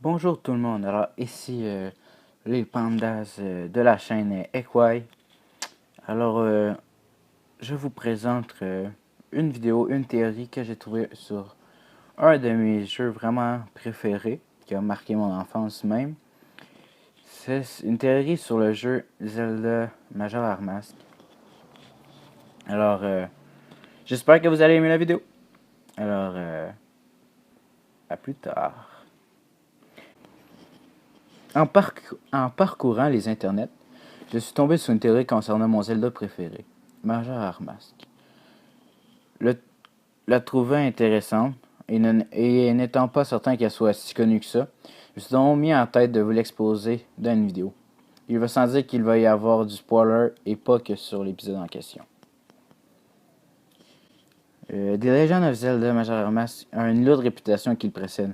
Bonjour tout le monde, alors ici les pandas de la chaîne Ekwai. Alors je vous présente une vidéo, une théorie que j'ai trouvée sur un de mes jeux vraiment préférés, qui a marqué mon enfance même. C'est une théorie sur le jeu Zelda Majora's Mask. Alors j'espère que vous allez aimer la vidéo. Alors à plus tard. En parcourant les internets, je suis tombé sur une théorie concernant mon Zelda préféré, Majora's Mask. Le, la trouvant intéressante, et n'étant pas certain qu'elle soit si connue que ça, je me suis donc mis en tête de vous l'exposer dans une vidéo. Il va sans dire qu'il va y avoir du spoiler et pas que sur l'épisode en question. The Legend of Zelda Majora's Mask a une lourde réputation qui le précède.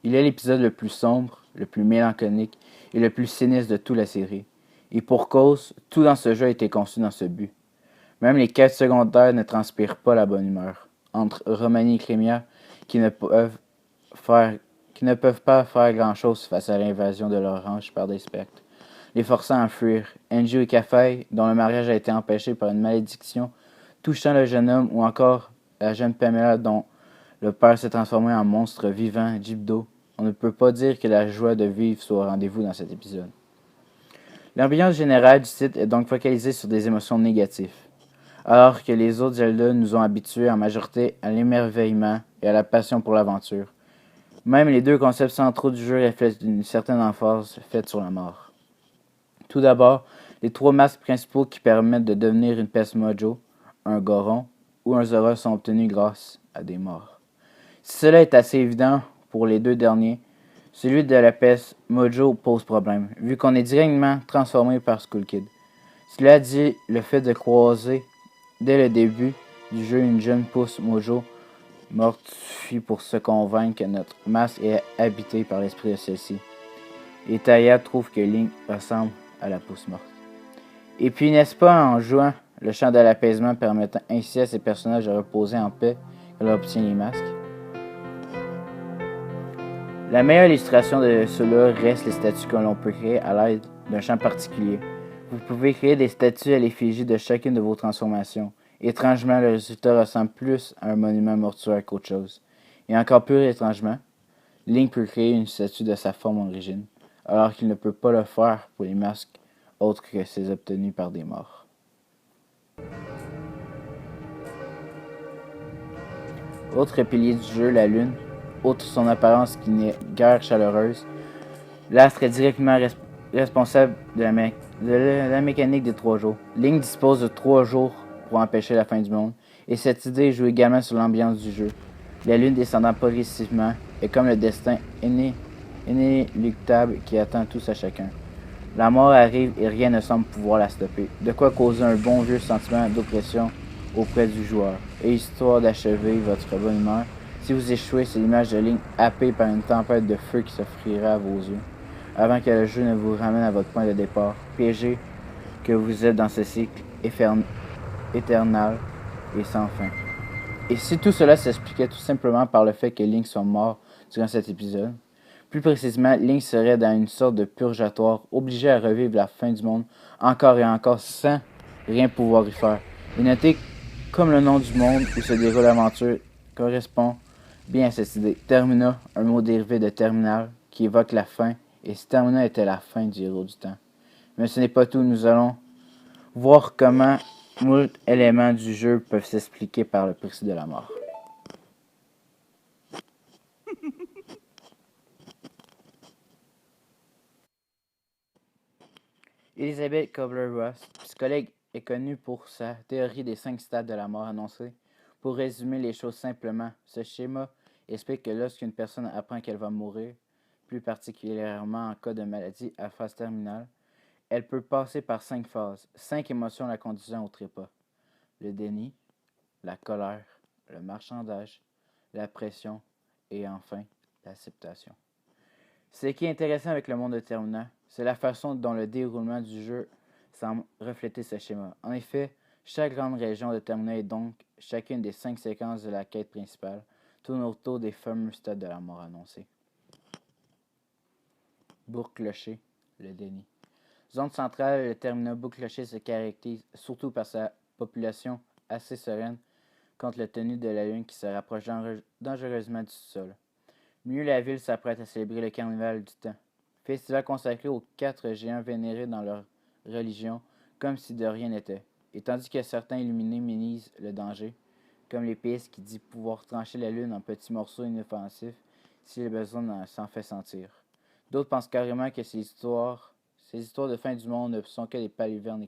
Il est l'épisode le plus sombre, le plus mélancolique et le plus sinistre de toute la série. Et pour cause, tout dans ce jeu a été conçu dans ce but. Même les quêtes secondaires ne transpirent pas la bonne humeur. Entre Romani et Clémia, qui ne peuvent pas faire grand-chose face à l'invasion de l'Orange par des spectres, les forçant à fuir. Enju et Kafei, dont le mariage a été empêché par une malédiction touchant le jeune homme, ou encore la jeune Pamela dont le père s'est transformé en monstre vivant, Jibdo. On ne peut pas dire que la joie de vivre soit au rendez-vous dans cet épisode. L'ambiance générale du site est donc focalisée sur des émotions négatives, alors que les autres Zelda nous ont habitués en majorité à l'émerveillement et à la passion pour l'aventure. Même les deux concepts centraux du jeu reflètent une certaine emphase faite sur la mort. Tout d'abord, les trois masques principaux qui permettent de devenir une peste mojo, un Goron ou un Zora sont obtenus grâce à des morts. Si cela est assez évident pour les deux derniers, celui de la peste mojo pose problème, vu qu'on est directement transformé par Skull Kid. Cela dit, le fait de croiser dès le début du jeu une jeune pousse mojo morte suffit pour se convaincre que notre masque est habité par l'esprit de celle-ci. Et Taya trouve que Link ressemble à la pousse morte. Et puis, n'est-ce pas en jouant le chant de l'apaisement permettant ainsi à ces personnages de reposer en paix qu'elle obtient les masques? La meilleure illustration de cela reste les statues que l'on peut créer à l'aide d'un champ particulier. Vous pouvez créer des statues à l'effigie de chacune de vos transformations. Étrangement, le résultat ressemble plus à un monument mortuaire qu'autre chose. Et encore plus étrangement, Link peut créer une statue de sa forme origine, alors qu'il ne peut pas le faire pour les masques autres que ceux obtenus par des morts. Autre pilier du jeu, la Lune, outre son apparence qui n'est guère chaleureuse, l'astre est directement responsable de la mécanique des 3 jours. Link dispose de 3 jours pour empêcher la fin du monde, et cette idée joue également sur l'ambiance du jeu. La Lune descendant progressivement est comme le destin inéluctable qui attend tous à chacun. La mort arrive et rien ne semble pouvoir la stopper, de quoi causer un bon vieux sentiment d'oppression auprès du joueur. Et histoire d'achever votre bonne humeur, si vous échouez, c'est l'image de Link happé par une tempête de feu qui s'offrira à vos yeux, avant que le jeu ne vous ramène à votre point de départ, piégé que vous êtes dans ce cycle éternel et sans fin. Et si tout cela s'expliquait tout simplement par le fait que Link soit mort durant cet épisode, plus précisément, Link serait dans une sorte de purgatoire, obligé à revivre la fin du monde encore et encore sans rien pouvoir y faire. Et notez comme le nom du monde où se déroule l'aventure correspond bien à cette idée. Termina, un mot dérivé de terminal qui évoque la fin, et si Termina était la fin du héros du temps. Mais ce n'est pas tout, nous allons voir comment moult éléments du jeu peuvent s'expliquer par le principe de la mort. Elizabeth Kubler-Ross, psychologue, est connue pour sa théorie des 5 stades de la mort annoncée. Pour résumer les choses simplement, ce schéma explique que lorsqu'une personne apprend qu'elle va mourir, plus particulièrement en cas de maladie à phase terminale, elle peut passer par 5 phases, 5 émotions la conduisant au trépas. Le déni, la colère, le marchandage, la pression et enfin l'acceptation. Ce qui est intéressant avec le monde de Termina, c'est la façon dont le déroulement du jeu semble refléter ce schéma. En effet, chaque grande région de Termina et donc chacune des 5 séquences de la quête principale tourne autour des fameux stades de la mort annoncés. Bourg-Clocher, le déni. Zone centrale, le terminal Bourg-Clocher se caractérise surtout par sa population assez sereine contre le tenue de la lune qui se rapproche dangereusement du sol. Mieux la ville s'apprête à célébrer le carnaval du temps, festival consacré aux 4 géants vénérés dans leur religion, comme si de rien n'était. Et tandis que certains illuminés minimisent le danger, comme l'épéiste qui dit pouvoir trancher la lune en petits morceaux inoffensifs si le besoin s'en fait sentir. D'autres pensent carrément que ces histoires de fin du monde ne sont que des palivernes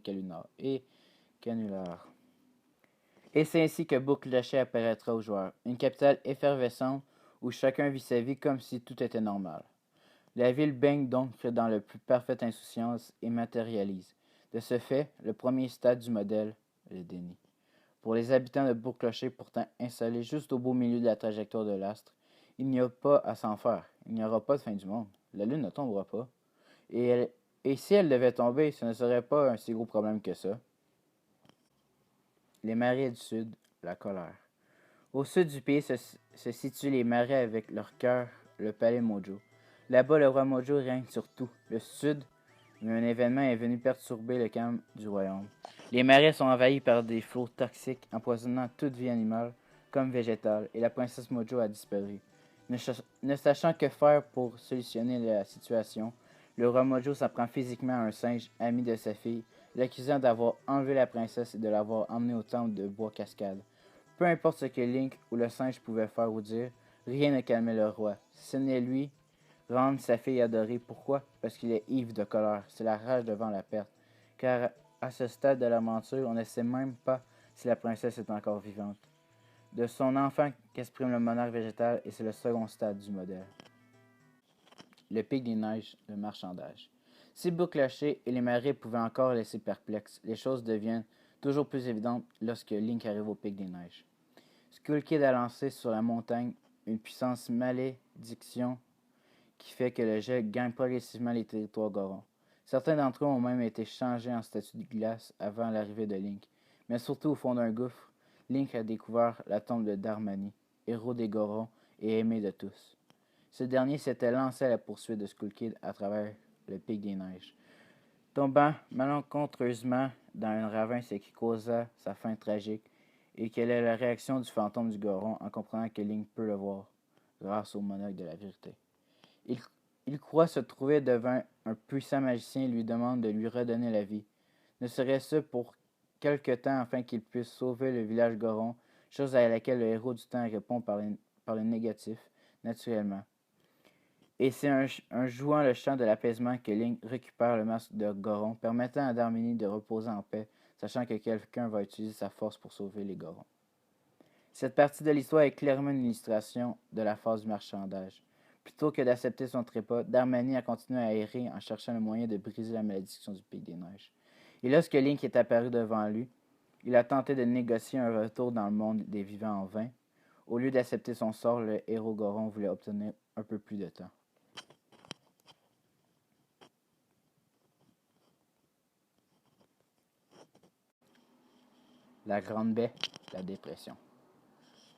et canulars. Et c'est ainsi que Bourg-Clocher apparaîtra aux joueurs, une capitale effervescente où chacun vit sa vie comme si tout était normal. La ville baigne donc dans la plus parfaite insouciance et matérialise. De ce fait, le premier stade du modèle, le déni. Pour les habitants de Bourg-Clocher, pourtant installés juste au beau milieu de la trajectoire de l'astre, il n'y a pas à s'en faire. Il n'y aura pas de fin du monde. La lune ne tombera pas. Et si elle devait tomber, ce ne serait pas un si gros problème que ça. Les marais du sud, la colère. Au sud du pays se situent les marais avec leur cœur, le palais Mojo. Là-bas, le roi Mojo règne sur tout, le sud, mais un événement est venu perturber le calme du royaume. Les marais sont envahis par des flots toxiques empoisonnant toute vie animale comme végétale, et la princesse Mojo a disparu. Ne sachant que faire pour solutionner la situation, le roi Mojo s'en prend physiquement à un singe, ami de sa fille, l'accusant d'avoir enlevé la princesse et de l'avoir emmenée au temple de Bois Cascade. Peu importe ce que Link ou le singe pouvaient faire ou dire, rien ne calmait le roi. Si ce n'est lui, rendre sa fille adorée. Pourquoi? Parce qu'il est ivre de colère. C'est la rage devant la perte. Car à ce stade de l'aventure, on ne sait même pas si la princesse est encore vivante. De son enfant qu'exprime le monarque végétal, et c'est le second stade du modèle. Le pic des neiges, le marchandage. Si Bourg-Clocher et les marais pouvaient encore laisser perplexes, les choses deviennent toujours plus évidentes lorsque Link arrive au pic des neiges. Skull Kid a lancé sur la montagne une puissance malédiction qui fait que le jet gagne progressivement les territoires Goron. Certains d'entre eux ont même été changés en statues de glace avant l'arrivée de Link. Mais surtout au fond d'un gouffre, Link a découvert la tombe de Darmani, héros des Gorons et aimé de tous. Ce dernier s'était lancé à la poursuite de Skull Kid à travers le pic des neiges, tombant malencontreusement dans un ravin, ce qui causa sa fin tragique. Et quelle est la réaction du fantôme du Goron en comprenant que Link peut le voir, grâce au monocle de la vérité. Il, il croit se trouver devant un puissant magicien et lui demande de lui redonner la vie. Ne serait-ce pour quelque temps afin qu'il puisse sauver le village Goron, chose à laquelle le héros du temps répond par le négatif, naturellement. Et c'est en jouant le chant de l'apaisement que Link récupère le masque de Goron, permettant à Darmini de reposer en paix, sachant que quelqu'un va utiliser sa force pour sauver les Gorons. Cette partie de l'histoire est clairement une illustration de la phase du marchandage. Plutôt que d'accepter son trépas, Darmani a continué à errer en cherchant le moyen de briser la malédiction du Pic des Neiges. Et lorsque Link est apparu devant lui, il a tenté de négocier un retour dans le monde des vivants en vain. Au lieu d'accepter son sort, le héros Goron voulait obtenir un peu plus de temps. La Grande Baie, la dépression.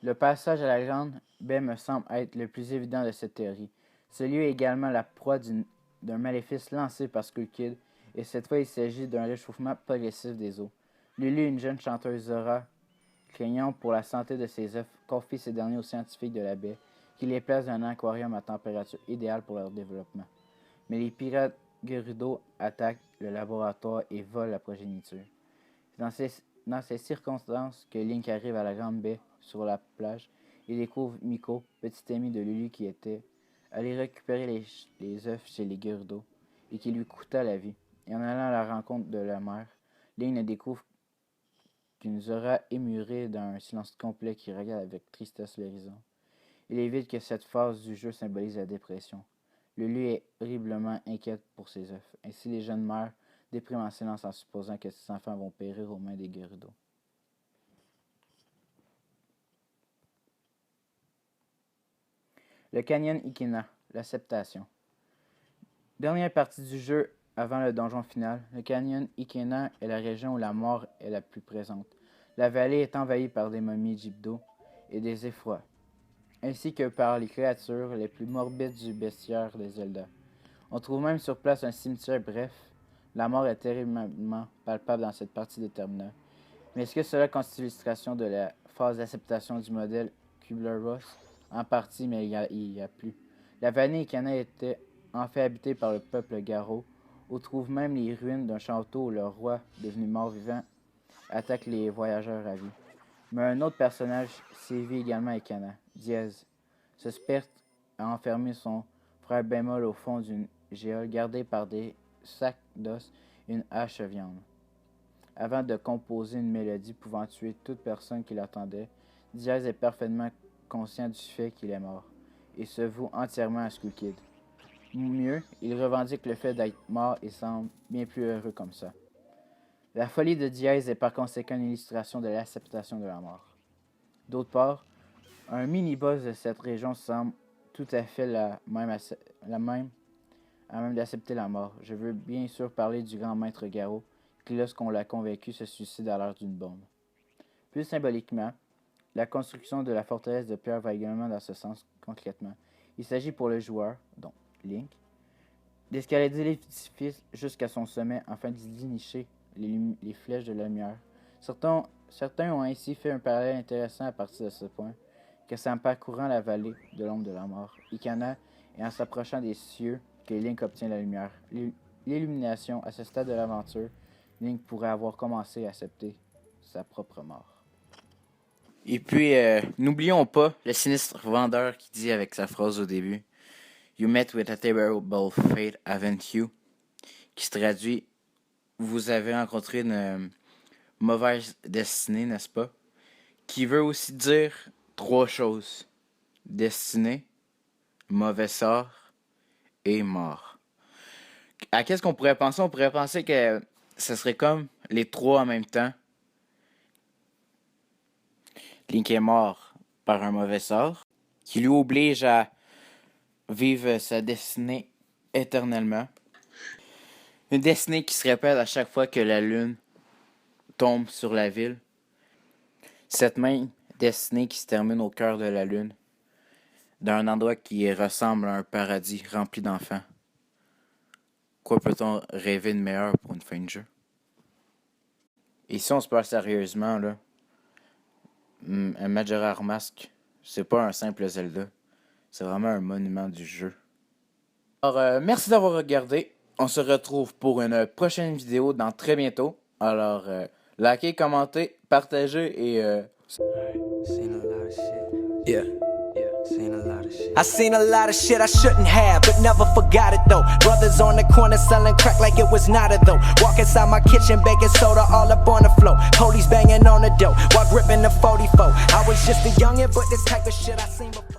Le passage à la Grande Baie me semble être le plus évident de cette théorie. Ce lieu est également la proie d'un maléfice lancé par Skull Kid, et cette fois il s'agit d'un réchauffement progressif des eaux. Lulu, une jeune chanteuse Zora, craignant pour la santé de ses œufs, confie ces derniers aux scientifiques de la baie, qui les placent dans un aquarium à température idéale pour leur développement. Mais les pirates Gerudo attaquent le laboratoire et volent la progéniture. C'est dans ces circonstances que Link arrive à la Grande Baie sur la plage et découvre Miko, petite amie de Lulu qui était allée récupérer les œufs chez les Gerudo et qui lui coûta la vie. Et en allant à la rencontre de la mère, Link ne découvre qu'une Zora émurée dans un silence complet qui regarde avec tristesse l'horizon. Il est évident que cette phase du jeu symbolise la dépression. Lulu est horriblement inquiète pour ses œufs. Ainsi, les jeunes mères dépriment en silence en supposant que ses enfants vont périr aux mains des Gerudo. Le canyon Ikena, l'acceptation. Dernière partie du jeu avant le donjon final, le canyon Ikena est la région où la mort est la plus présente. La vallée est envahie par des momies Jibdo et des effrois, ainsi que par les créatures les plus morbides du bestiaire de Zelda. On trouve même sur place un cimetière. Bref, la mort est terriblement palpable dans cette partie de Termina. Mais est-ce que cela constitue l'illustration de la phase d'acceptation du modèle Kübler-Ross? En partie, mais il y a plus. La vallée Ikana était en fait habitée par le peuple Garo. On trouve même les ruines d'un château où le roi, devenu mort-vivant, attaque les voyageurs à vie. Mais un autre personnage sévit également à Ikana, Diaz. Ce spectre a enfermé son frère bémol au fond d'une géole gardée par des sacs d'os et une hache à viande. Avant de composer une mélodie pouvant tuer toute personne qui l'attendait, Diaz est parfaitement conscient du fait qu'il est mort et se voue entièrement à Skull Kid. Mieux, il revendique le fait d'être mort et semble bien plus heureux comme ça. La folie de Diaz est par conséquent une illustration de l'acceptation de la mort. D'autre part, un mini-boss de cette région semble tout à fait à même d'accepter la mort. Je veux bien sûr parler du grand maître Garo, qui lorsqu'on l'a convaincu se suicide à l'heure d'une bombe. Plus symboliquement, la construction de la forteresse de pierre va également dans ce sens concrètement. Il s'agit pour le joueur, donc Link, d'escalader l'édifice jusqu'à son sommet afin d'y dénicher les flèches de la lumière. Certains ont ainsi fait un parallèle intéressant à partir de ce point, que c'est en parcourant la vallée de l'ombre de la mort, Ikana, et en s'approchant des cieux que Link obtient la lumière. L'illumination, à ce stade de l'aventure, Link pourrait avoir commencé à accepter sa propre mort. Et puis, n'oublions pas le sinistre vendeur qui dit avec sa phrase au début « You met with a terrible fate, haven't you? » qui se traduit « Vous avez rencontré une mauvaise destinée, n'est-ce pas? » qui veut aussi dire trois choses. Destinée, mauvais sort et mort. À qu'est-ce qu'on pourrait penser? On pourrait penser que ce serait comme les trois en même temps. Link est mort par un mauvais sort, qui lui oblige à vivre sa destinée éternellement. Une destinée qui se répète à chaque fois que la lune tombe sur la ville. Cette même destinée qui se termine au cœur de la lune, d'un endroit qui ressemble à un paradis rempli d'enfants. Quoi peut-on rêver de meilleur pour une fin de jeu? Et si on se parle sérieusement, là, un Majora's Mask, c'est pas un simple Zelda. C'est vraiment un monument du jeu. Alors, merci d'avoir regardé. On se retrouve pour une prochaine vidéo dans très bientôt. Alors, likez, commentez, partagez et... Yeah. I seen a lot of shit I shouldn't have, but never forgot it though. Brothers on the corner selling crack like it was not a though. Walk inside my kitchen, baking soda all up on the floor. Police banging on the door while gripping the 44. I was just a youngin', but this type of shit I seen before.